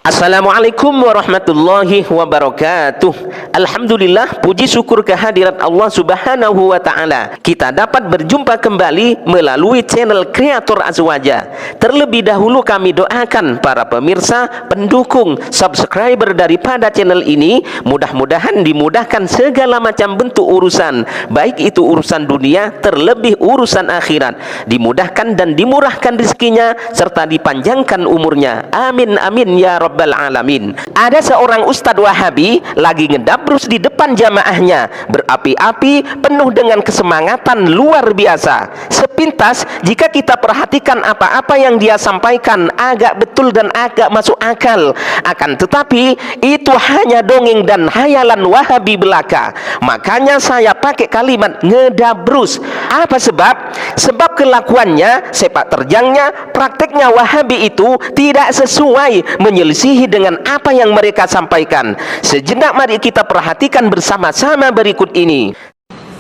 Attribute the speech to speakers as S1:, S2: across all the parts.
S1: Assalamualaikum warahmatullahi wabarakatuh. Alhamdulillah, puji syukur kehadirat Allah Subhanahu wa Ta'ala, kita dapat berjumpa kembali melalui channel Kreator Azwaja. Terlebih dahulu kami doakan para pemirsa, pendukung, subscriber daripada channel ini, mudah-mudahan dimudahkan segala macam bentuk urusan, baik itu urusan dunia, terlebih urusan akhirat, dimudahkan dan dimurahkan rezekinya serta dipanjangkan umurnya. Amin amin ya rabbal alamin. Ada seorang ustadz Wahabi lagi ngedabrus di depan jamaahnya, berapi-api, penuh dengan kesemangatan luar biasa. Sepintas jika kita perhatikan apa-apa yang dia sampaikan agak betul dan agak masuk akal, akan tetapi itu hanya dongeng dan hayalan Wahabi belaka. Makanya saya pakai kalimat ngedabrus. Apa sebab? Sebab kelakuannya, sepak terjangnya, prakteknya Wahabi itu tidak sesuai, menyelisihi dengan apa yang mereka sampaikan. Sejenak mari kita perhatikan bersama-sama berikut ini.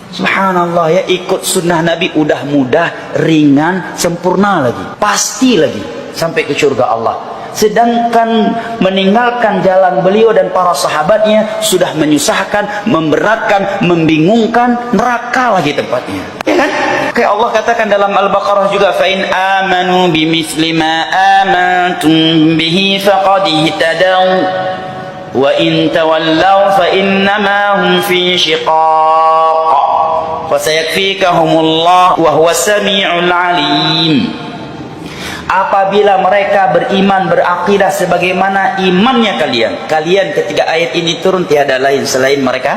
S2: Subhanallah ya, ikut sunnah Nabi udah mudah, ringan, sempurna lagi, pasti lagi sampai ke surga Allah. Sedangkan meninggalkan jalan beliau dan para sahabatnya sudah menyusahkan, memberatkan, membingungkan, neraka lagi tempatnya. Ya kan? Kayak Allah katakan dalam Al-Baqarah juga, fa in amanu bimithli ma amantum bihi faqad ihtadaw wa in tawallaw fa innama hum fi shiqaq wa sayakfikahumullah wa huwa samiul alim. Apabila mereka beriman, berakidah sebagaimana imannya kalian ketika ayat ini turun, tiada lain selain mereka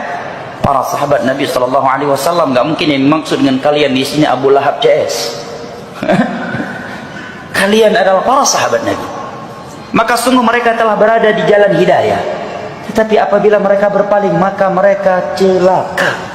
S2: para sahabat Nabi sallallahu alaihi wasallam. Enggak mungkin yang dimaksud dengan kalian di sini Abu Lahab CS. Kalian adalah para sahabat Nabi. Maka sungguh mereka telah berada di jalan hidayah. Tetapi apabila mereka berpaling, maka mereka celaka.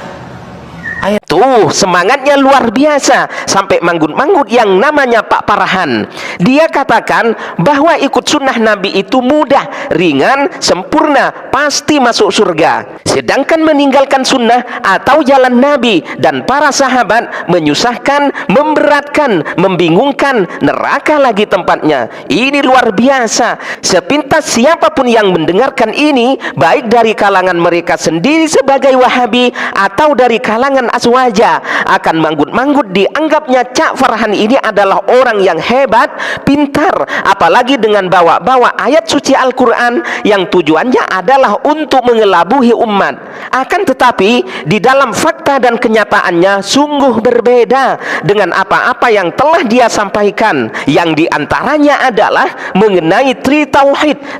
S1: Tuh, semangatnya luar biasa, sampai manggut-manggut yang namanya Pak Parahan. Dia katakan bahwa ikut sunnah Nabi itu mudah, ringan, sempurna, pasti masuk surga. Sedangkan meninggalkan sunnah atau jalan Nabi dan para sahabat menyusahkan, memberatkan, membingungkan, neraka lagi tempatnya. Ini luar biasa. Sepintas siapapun yang mendengarkan ini, baik dari kalangan mereka sendiri sebagai Wahabi atau dari kalangan Azwaja, akan manggut-manggut dianggapnya Cak Farhan ini adalah orang yang hebat, pintar, apalagi dengan bawa-bawa ayat suci Al-Quran yang tujuannya adalah untuk mengelabuhi umat. Akan tetapi di dalam fakta dan kenyataannya sungguh berbeda dengan apa-apa yang telah dia sampaikan, yang diantaranya adalah mengenai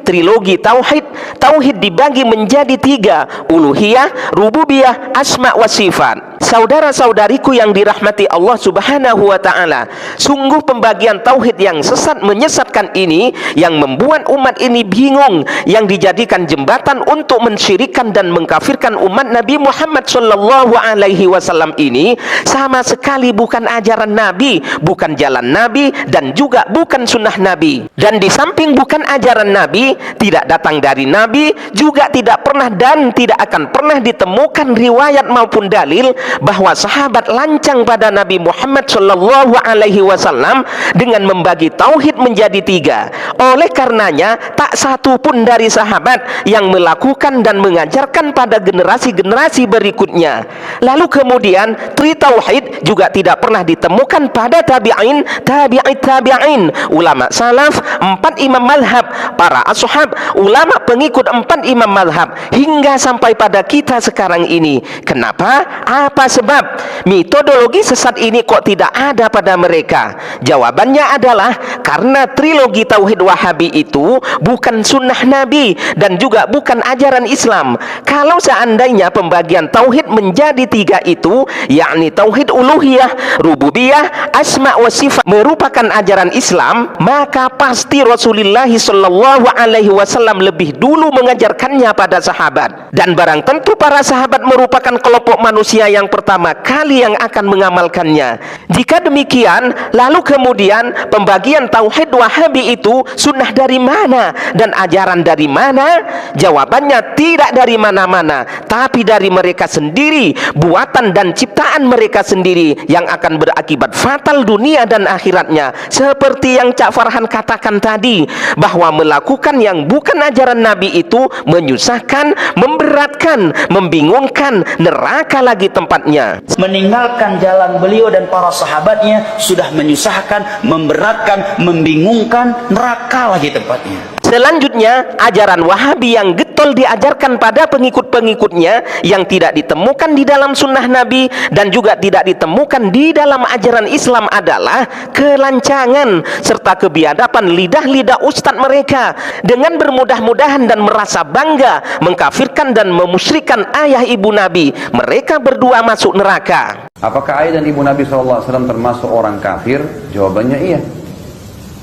S1: trilogi tauhid. Tauhid dibagi menjadi 3, uluhiyah, rububiyah, asma wa sifat. Saudara-saudariku yang dirahmati Allah Subhanahu wa Ta'ala, sungguh pembagian tauhid yang sesat menyesatkan ini yang membuat umat ini bingung, yang dijadikan jembatan untuk mensyirikkan dan mengkafirkan umat Nabi Muhammad sallallahu alaihi wasallam ini sama sekali bukan ajaran Nabi, bukan jalan Nabi, dan juga bukan sunnah Nabi. Dan di samping bukan ajaran Nabi, tidak datang dari Nabi, juga tidak pernah dan tidak akan pernah ditemukan riwayat maupun dalil bahwa sahabat lancang pada Nabi Muhammad sallallahu alaihi wasallam dengan membagi tauhid menjadi 3. Oleh karenanya tak satu pun dari sahabat yang melakukan dan mengajarkan pada generasi-generasi berikutnya. Lalu kemudian tauhid juga tidak pernah ditemukan pada tabi'in, tabi'in, ulama salaf, 4 imam mazhab, para ashab, ulama pengikut 4 imam mazhab, hingga sampai pada kita sekarang ini. Kenapa? Apa sebab metodologi sesat ini kok tidak ada pada mereka? Jawabannya adalah karena trilogi tauhid Wahabi itu bukan sunnah Nabi dan juga bukan ajaran Islam. Kalau seandainya pembagian tauhid menjadi 3 itu, yakni tauhid uluhiyah, rububiyah, asma wa sifat merupakan ajaran Islam, maka pasti Rasulullah sallallahu alaihi wasallam lebih dulu mengajarkannya pada sahabat. Dan barang tentu para sahabat merupakan kelompok manusia yang yang pertama kali yang akan mengamalkannya. Jika demikian, lalu kemudian pembagian tauhid Wahabi itu sunnah dari mana dan ajaran dari mana? Jawabannya tidak dari mana-mana, tapi dari mereka sendiri, buatan dan ciptaan mereka sendiri yang akan berakibat fatal dunia dan akhiratnya. Seperti yang Cak Farhan katakan tadi, bahwa melakukan yang bukan ajaran Nabi itu menyusahkan, memberatkan, membingungkan, neraka lagi tempatnya.
S2: Meninggalkan jalan beliau dan para sahabatnya sudah menyusahkan, memberatkan, membingungkan, neraka lagi tempatnya.
S1: Selanjutnya, ajaran Wahabi yang getol diajarkan pada pengikut-pengikutnya yang tidak ditemukan di dalam sunnah Nabi dan juga tidak ditemukan di dalam ajaran Islam adalah kelancangan serta kebiadaban lidah-lidah ustadz mereka dengan bermudah-mudahan dan merasa bangga mengkafirkan dan memusyrikan ayah ibu Nabi. Mereka berdua masuk neraka.
S3: Apakah ayah dan ibu Nabi SAW termasuk orang kafir? Jawabannya iya.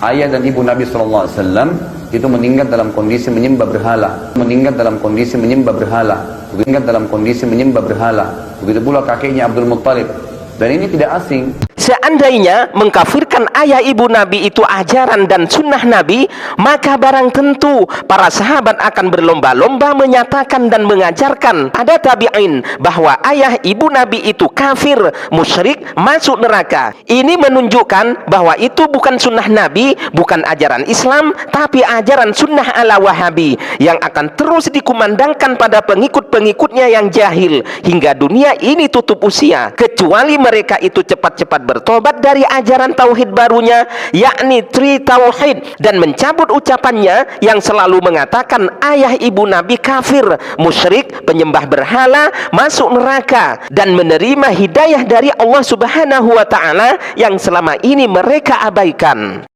S3: Ayah dan ibu Nabi SAW itu meninggal dalam kondisi menyembah berhala, meninggal dalam kondisi menyembah berhala, meninggal dalam kondisi menyembah berhala. Begitu pula kakeknya Abdul Muttalib. Dan ini tidak asing.
S1: Seandainya mengkafirkan ayah ibu Nabi itu ajaran dan sunnah Nabi, maka barang tentu para sahabat akan berlomba-lomba menyatakan dan mengajarkan ada tabi'in bahwa ayah ibu Nabi itu kafir, musyrik, masuk neraka. Ini menunjukkan bahwa itu bukan sunnah Nabi, bukan ajaran Islam, tapi ajaran sunnah ala Wahabi yang akan terus dikumandangkan pada pengikut-pengikutnya yang jahil hingga dunia ini tutup usia, kecuali mereka itu cepat-cepat bertobat dari ajaran tauhid barunya, yakni tri tauhid, dan mencabut ucapannya yang selalu mengatakan ayah ibu Nabi kafir, musyrik, penyembah berhala, masuk neraka, dan menerima hidayah dari Allah Subhanahu wa taala yang selama ini mereka abaikan.